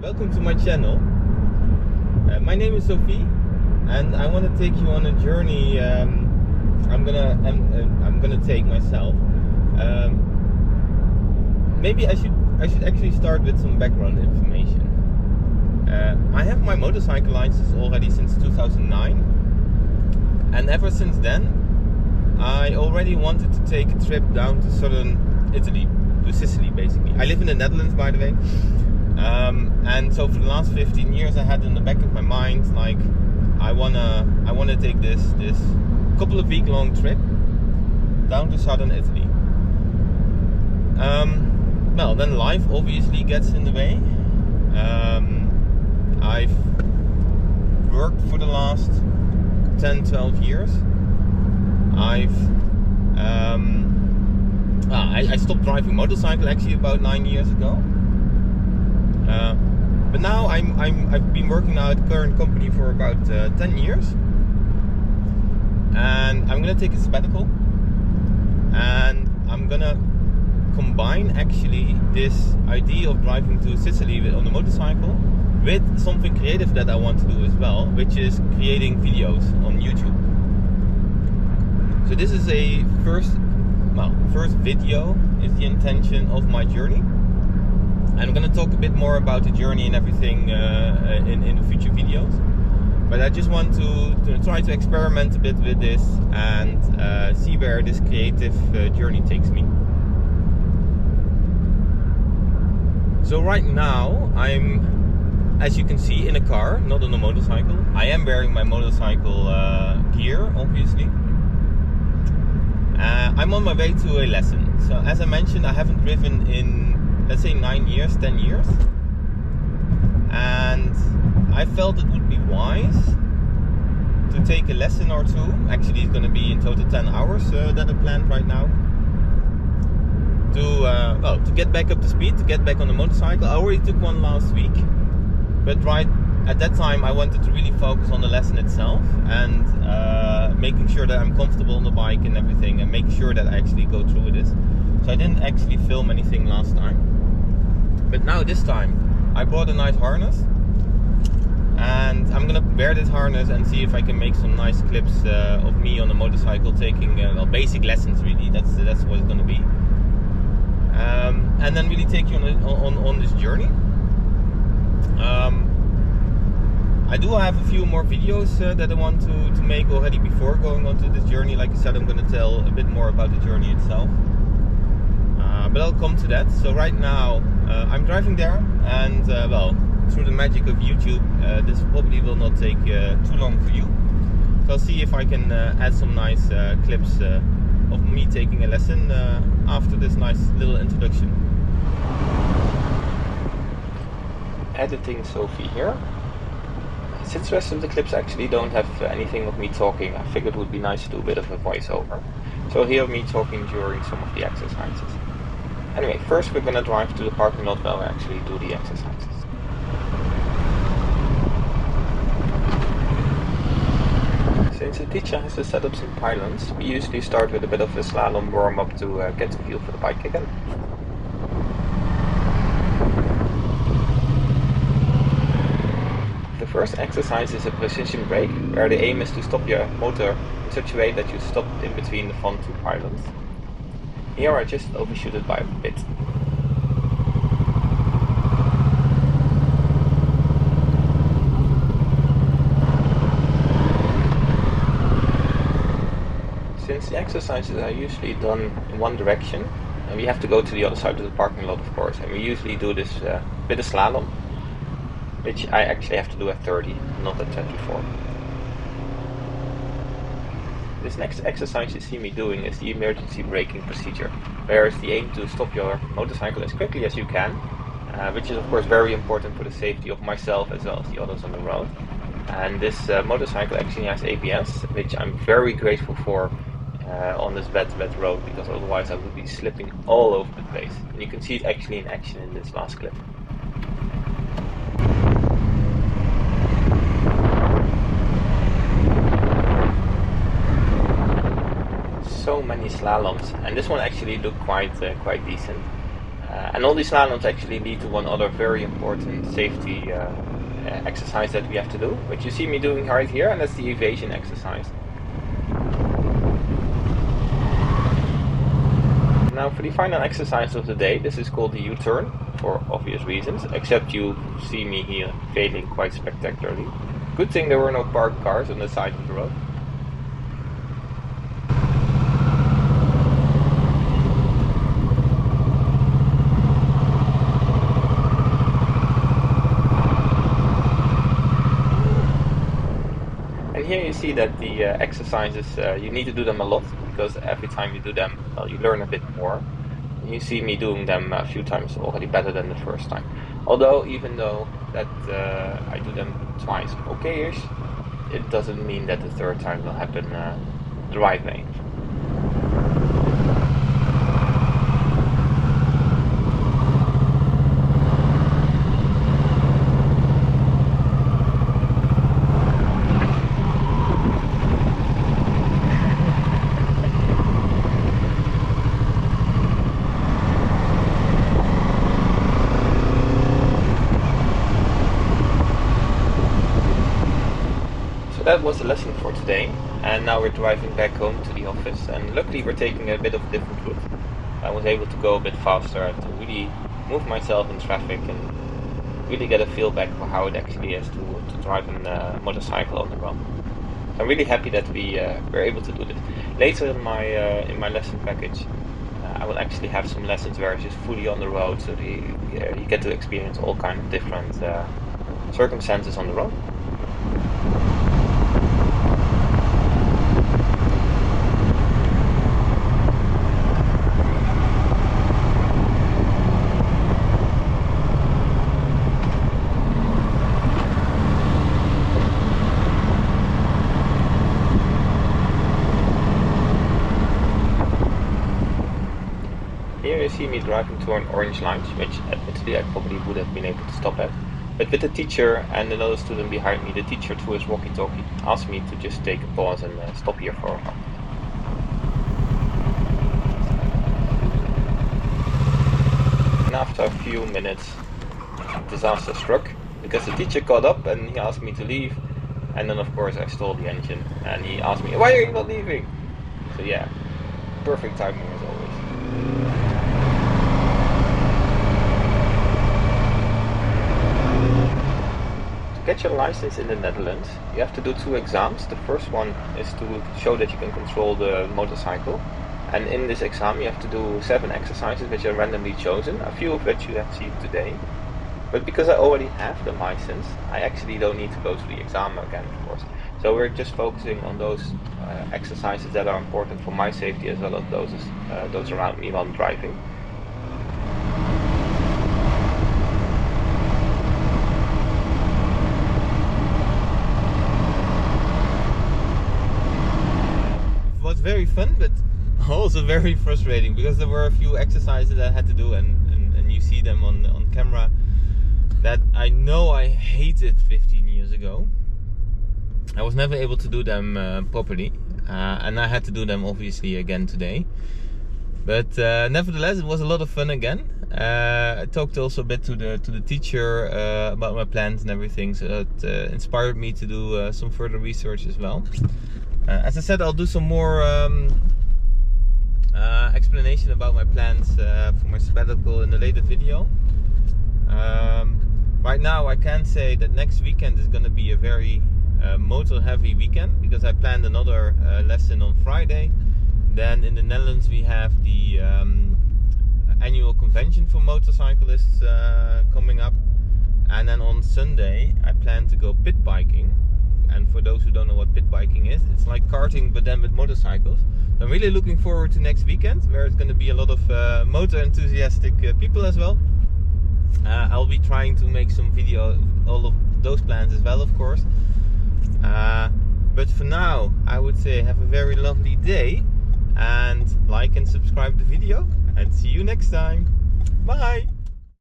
Welcome to my channel. My name is Sophie, and I want to take you on a journey. I'm gonna take myself. Maybe I should actually start with some background information. I have my motorcycle license already since 2009, and ever since then, I already wanted to take a trip down to southern Italy, to Sicily, basically. I live in the Netherlands, by the way. And so for the last 15 years I had in the back of my mind, like, I wanna take this couple of week long trip down to southern Italy. Well, then life obviously gets in the way. I've worked for the last 10-12 years. I stopped driving motorcycle actually about 9 years ago. But now I've been working now at the current company for about 10 years, and I'm gonna take a sabbatical, and I'm gonna combine actually this idea of driving to Sicily on a motorcycle with something creative that I want to do as well, which is creating videos on YouTube. So this is a first video is the intention of my journey. I'm going to talk a bit more about the journey and everything in the future videos. But I just want to try to experiment a bit with this and see where this creative journey takes me. So right now I'm, as you can see, in a car, not on a motorcycle. I am wearing my motorcycle gear, obviously. I'm on my way to a lesson. So as I mentioned, I haven't driven in, let's say, 9 years, 10 years, and I felt it would be wise to take a lesson or two. Actually, it's going to be in total 10 hours that I planned right now to get back up to speed, to get back on the motorcycle. I already took one last week, but right at that time I wanted to really focus on the lesson itself and making sure that I'm comfortable on the bike and everything, and making sure that I actually go through with this. So I didn't actually film anything last time. But now this time I bought a nice harness, and I'm gonna wear this harness and see if I can make some nice clips of me on the motorcycle taking basic lessons. Really, that's what it's gonna be, and then really take you on this journey. I do have a few more videos that I want to make already before going on to this journey. Like I said, I'm gonna tell a bit more about the journey itself. But I'll come to that. So right now I'm driving there, and through the magic of YouTube, this probably will not take too long for you. So I'll see if I can add some nice clips of me taking a lesson after this nice little introduction. Editing Sophie here. Since the rest of the clips actually don't have anything of me talking, I figured it would be nice to do a bit of a voiceover. So hear me talking during some of the exercises. Anyway, first we're gonna drive to the parking lot where we actually do the exercises. Since the teacher has to set up some pylons, we usually start with a bit of a slalom warm-up to get a feel for the bike again. The first exercise is a precision brake, where the aim is to stop your motor in such a way that you stop in between the front two pylons. Here I just overshoot it by a bit. Since the exercises are usually done in one direction, and we have to go to the other side of the parking lot, of course, and we usually do this bit of slalom, which I actually have to do at 30, not at 24. This next exercise you see me doing is the emergency braking procedure, where it's the aim to stop your motorcycle as quickly as you can, which is of course very important for the safety of myself as well as the others on the road. And this motorcycle actually has ABS, which I'm very grateful for on this wet road, because otherwise I would be slipping all over the place. And you can see it actually in action in this last clip. So many slaloms, and this one actually looked quite decent. And all these slaloms actually lead to one other very important safety exercise that we have to do, which you see me doing right here, and that's the evasion exercise. Now for the final exercise of the day, this is called the U-turn, for obvious reasons, except you see me here failing quite spectacularly. Good thing there were no parked cars on the side of the road. And here you see that the exercises, you need to do them a lot, because every time you do them, well, you learn a bit more. You see me doing them a few times already better than the first time. Although, even though that I do them twice okay-ish, it doesn't mean that the third time will happen the right way. So that was the lesson for today, and now we're driving back home to the office, and luckily we're taking a bit of a different route. I was able to go a bit faster to really move myself in traffic and really get a feel back for how it actually is to drive a motorcycle on the road. So I'm really happy that we were able to do this. Later in my lesson package, I will actually have some lessons where it's just fully on the road, so you get to experience all kinds of different circumstances on the road. Here you see me driving to an orange light, which admittedly I probably would have been able to stop at. But with the teacher and another student behind me, the teacher through his walkie-talkie asked me to just take a pause and stop here for a moment. And after a few minutes, disaster struck, because the teacher got up and he asked me to leave. And then of course I stole the engine and he asked me, "Why are you not leaving?" So yeah, perfect timing as always. To get your license in the Netherlands, you have to do 2 exams. The first one is to show that you can control the motorcycle. And in this exam you have to do 7 exercises which are randomly chosen, a few of which you have seen today. But because I already have the license, I actually don't need to go to the exam again, of course. So we're just focusing on those exercises that are important for my safety as well as those around me while I'm driving. It was very fun, but also very frustrating, because there were a few exercises that I had to do, and you see them on camera, that I know I hated 15 years ago. I was never able to do them properly, and I had to do them obviously again today. But nevertheless, it was a lot of fun again. I talked also a bit to the teacher about my plans and everything, so that inspired me to do some further research as well. As I said, I'll do some more explanation about my plans for my sabbatical in a later video. Right now I can say that next weekend is going to be a very motor heavy weekend, because I planned another lesson on Friday. Then in the Netherlands we have the annual convention for motorcyclists coming up, and then on Sunday I plan to go pit biking. And for those who don't know what pit biking is, it's like karting but then with motorcycles. So I'm really looking forward to next weekend, where it's going to be a lot of motor enthusiastic people as well. I'll be trying to make some video of all of those plans as well, of course. But for now, I would say have a very lovely day, and like and subscribe the video, and see you next time. Bye!